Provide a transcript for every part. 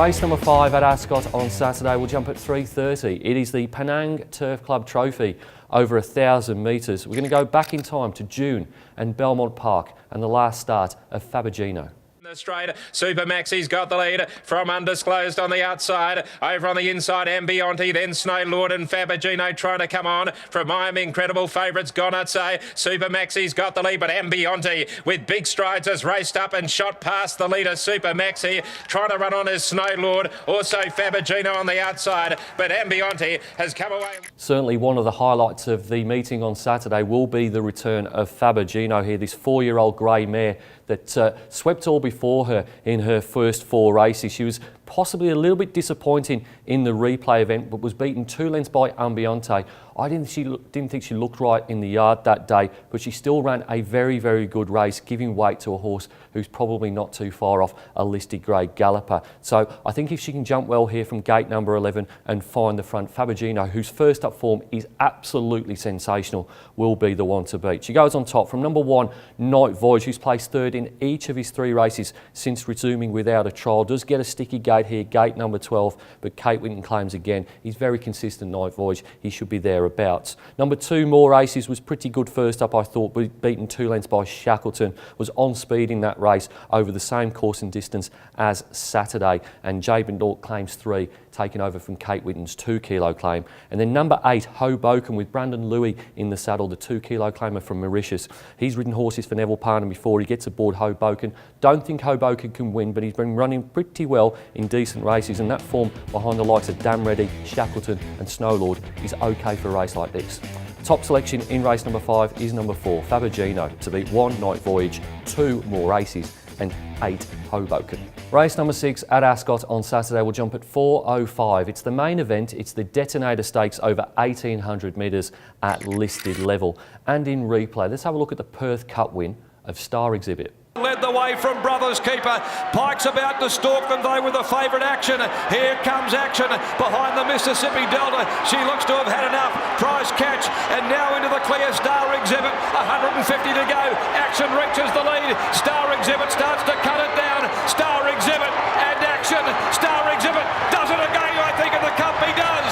Race number 5 at Ascot on Saturday will jump at 3:30. It is the Penang Turf Club Trophy over 1,000 metres. We're going to go back in time to June and Belmont Park and the last start of Fabergino. Straight, Super Maxi's got the lead from Undisclosed on the outside. Over on the inside, Ambionte, then Snow Lord and Fabergino trying to come on. From Miami, incredible favourites, Gonatse. Super Maxi's got the lead, but Ambionte with big strides has raced up and shot past the leader, Super Maxi. Trying to run on his Snow Lord. Also Fabergino on the outside, but Ambionte has come away. Certainly one of the highlights of the meeting on Saturday will be the return of Fabergino here, this 4-year-old grey mare that swept all before her in her first 4 races. She was possibly a little bit disappointing in the replay event, but was beaten 2 lengths by Ambionte. I didn't think she looked right in the yard that day, but she still ran a very, very good race, giving weight to a horse who's probably not too far off a listed grade galloper. So I think if she can jump well here from gate number 11 and find the front, Fabergino, whose first up form is absolutely sensational, will be the one to beat. She goes on top from number 1, Night Voyage, who's placed 3rd in each of his 3 races since resuming without a trial. Does get a sticky gate here, gate number 12, but Kate Winton claims again he's very consistent, Night Voyage. He should be thereabouts. Number 2, More Races, was pretty good first up, I thought, beaten 2 lengths by Shackleton, was on speed in that race over the same course and distance as Saturday, and Jabin Dort claims 3, taking over from Kate Winton's 2-kilo claim. And then number 8, Hoboken, with Brandon Louis in the saddle, the 2-kilo claimer from Mauritius. He's ridden horses for Neville Parnham before. He gets aboard Hoboken. Don't think Hoboken can win, but he's been running pretty well in decent races, and that form behind the likes of Damready, Shackleton and Snowlord is okay for a race like this. Top selection in race number 5 is number 4, Fabergino, to beat 1, Night Voyage, 2, More Races and 8, Hoboken. Race number 6 at Ascot on Saturday will jump at 4:05. It's the main event. It's the Detonator Stakes over 1,800 metres at listed level. And in replay, let's have a look at the Perth Cup win of Star Exhibit. Led the way from Brothers Keeper. Pike's about to stalk them though with the favourite Action. Here comes Action behind the Mississippi Delta. She looks to have had enough. Prize Catch and now into the clear. Star Exhibit, 150 to go. Action reaches the lead. Star Exhibit starts to cut it down. Star Exhibit and Action. Star Exhibit does it again, I think, in the Cup he does.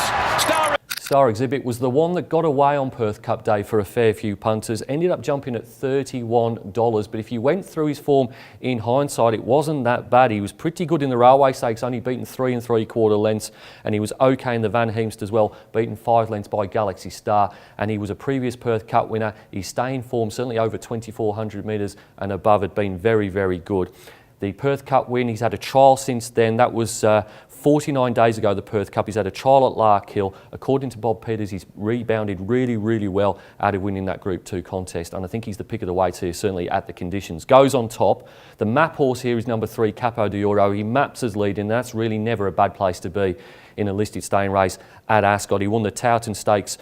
Star Exhibit was the one that got away on Perth Cup Day for a fair few punters, ended up jumping at $31, but if you went through his form in hindsight, it wasn't that bad. He was pretty good in the Railway Stakes, only beaten 3 3/4 lengths, and he was okay in the Van Heemst as well, beaten 5 lengths by Galaxy Star, and he was a previous Perth Cup winner. He's staying form, certainly over 2,400 metres and above, had been very, very good. The Perth Cup win, he's had a trial since then. That was 49 days ago, the Perth Cup. He's had a trial at Larkhill. According to Bob Peters, he's rebounded really, really well out of winning that Group 2 contest. And I think he's the pick of the weights here, certainly at the conditions. Goes on top. The map horse here is number 3, Capo d'Oro. He maps as lead, and that's really never a bad place to be in a listed staying race at Ascot. He won the Towton Stakes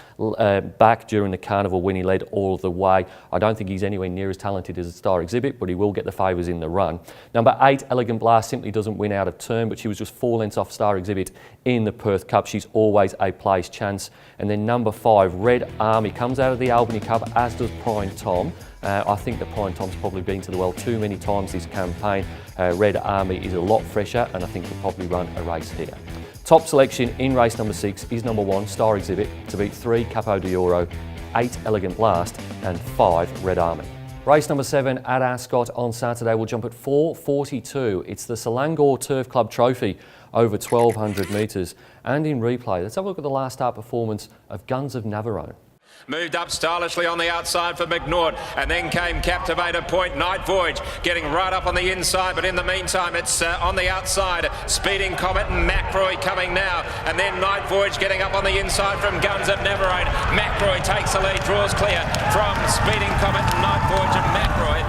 back during the Carnival when he led all the way. I don't think he's anywhere near as talented as a Star Exhibit, but he will get the favours in the run. Number 8, Elegant Blast, simply doesn't win out of turn, but she was just 4 lengths off Star Exhibit in the Perth Cup. She's always a place chance. And then number 5, Red Army, comes out of the Albany Cup, as does Prime Tom. I think that Prime Tom's probably been to the well too many times this campaign. Red Army is a lot fresher, and I think he'll probably run a race here. Top selection in race number 6 is number 1, Star Exhibit, to beat 3, Capo d'Oro, 8, Elegant Blast and 5, Red Army. Race number 7 at Ascot on Saturday will jump at 4:42. It's the Selangor Turf Club Trophy over 1,200 metres. And in replay, let's have a look at the last start performance of Guns of Navarone. Moved up stylishly on the outside for McNaught, and then came Captivator Point, Night Voyage, getting right up on the inside, but in the meantime it's on the outside, Speeding Comet and McRoy coming now, and then Night Voyage getting up on the inside from Guns of Navarone. McRoy takes the lead, draws clear from Speeding Comet and Night Voyage and McRoy.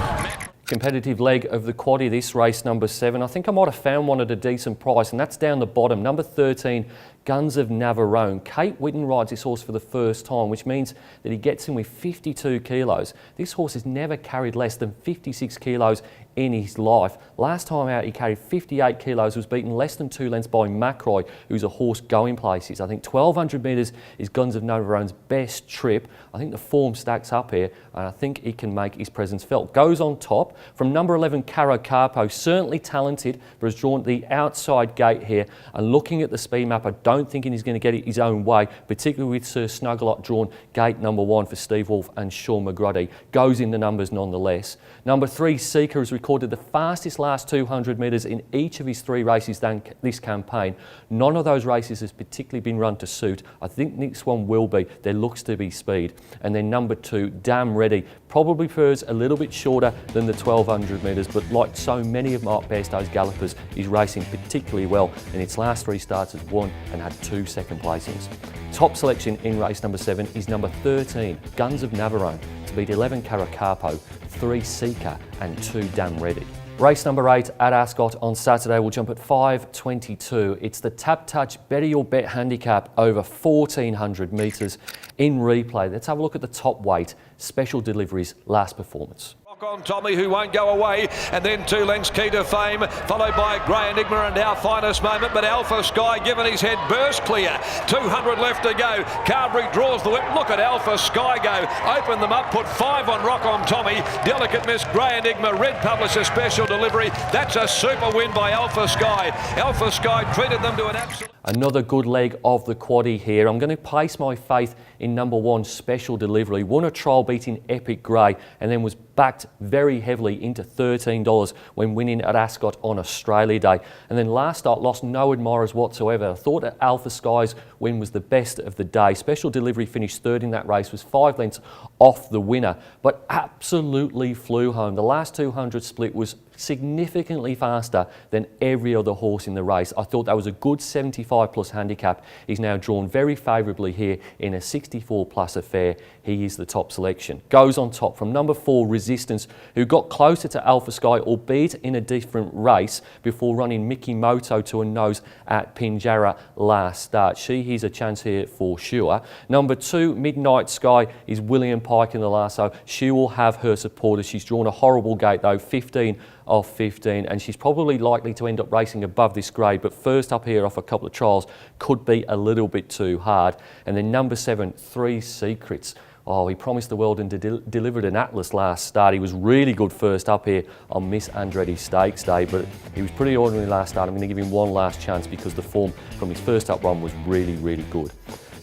Competitive leg of the quaddie, this race number 7. I think I might have found one at a decent price, and that's down the bottom. Number 13, Guns of Navarone. Kate Whitten rides this horse for the first time, which means that he gets in with 52 kilos. This horse has never carried less than 56 kilos in his life. Last time out he carried 58 kilos, was beaten less than 2 lengths by Macroy, who's a horse going places. I think 1200 metres is Guns of Navarone's best trip. I think the form stacks up here, and I think he can make his presence felt. Goes on top from number 11 Caro Carpo, certainly talented, but has drawn the outside gate here, and looking at the speed map, I don't think he's going to get it his own way, particularly with Sir Snuggalot drawn gate number 1 for Steve Wolf and Sean McGrody. Goes in the numbers nonetheless. Number 3 Seeker has recorded the fastest last 200 metres in each of his 3 races this campaign. None of those races has particularly been run to suit. I think this one will be. There looks to be speed. And then number 2 Damn Ready, probably prefers a little bit shorter than the 1200 metres, but like so many of Mark Bairstow's gallopers, he's racing particularly well. In its last 3 starts has won and had 2 second placings. Top selection in race number 7 is number 13 Guns of Navarone to beat 11 Caro Carpo, 3 Seeker and 2 Damn Ready. Race number 8 at Ascot on Saturday will jump at 5:22. It's the Tap Touch Better Your Bet handicap over 1400 metres in replay. Let's have a look at the top weight, Special Delivery's last performance. On Tommy, who won't go away, and then 2 lengths Key to Fame, followed by Grey Enigma and Our Finest Moment, but Alpha Sky given his head burst clear. 200 left to go. Carberry draws the whip. Look at Alpha Sky go. Open them up, put 5 on Rock on Tommy. Delicate Miss, Grey Enigma, Red Publisher Special Delivery. That's a super win by Alpha Sky. Alpha Sky treated them to an absolute... Another good leg of the quaddie here. I'm going to place my faith in number 1 Special Delivery. Won a trial beating Epic Grey and then was backed very heavily into $13 when winning at Ascot on Australia Day. And then last start lost no admirers whatsoever. I thought that Alpha Sky's win was the best of the day. Special Delivery finished 3rd in that race, was 5 lengths off the winner, but absolutely flew home. The last 200 split was significantly faster than every other horse in the race. I thought that was a good 75 plus handicap. He's now drawn very favourably here in a 64 plus affair. He is the top selection. Goes on top from number 4 Resistance, who got closer to Alpha Sky, albeit in a different race, before running Mickey Moto to a nose at Pinjarra last start. She is a chance here for sure. Number 2 Midnight Sky is William Pike in the lasso. She will have her supporters. She's drawn a horrible gate though, 15 of 15, and she's probably likely to end up racing above this grade, but first up here off a couple of trials could be a little bit too hard. And then number 7 3 Secrets. Oh, he promised the world and delivered an Atlas last start. He was really good first up here on Miss Andretti Stakes Day, but he was pretty ordinary last start. I'm going to give him one last chance because the form from his first up run was really, really good.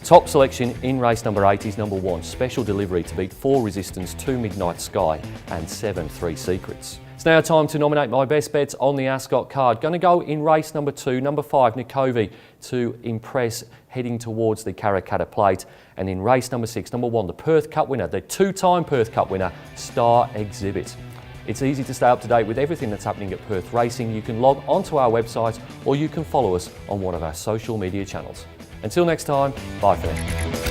Top selection in race number 8 is number 1 Special Delivery to beat 4 Resistance, 2 Midnight Sky and 7 3 Secrets. It's now time to nominate my best bets on the Ascot card. Going to go in race number 2, number 5 Nicovi to impress heading towards the Karrakatta Plate. And in race number 6, number 1 the Perth Cup winner, the 2-time Perth Cup winner, Star Exhibit. It's easy to stay up to date with everything that's happening at Perth Racing. You can log onto our website or you can follow us on one of our social media channels. Until next time, bye for now.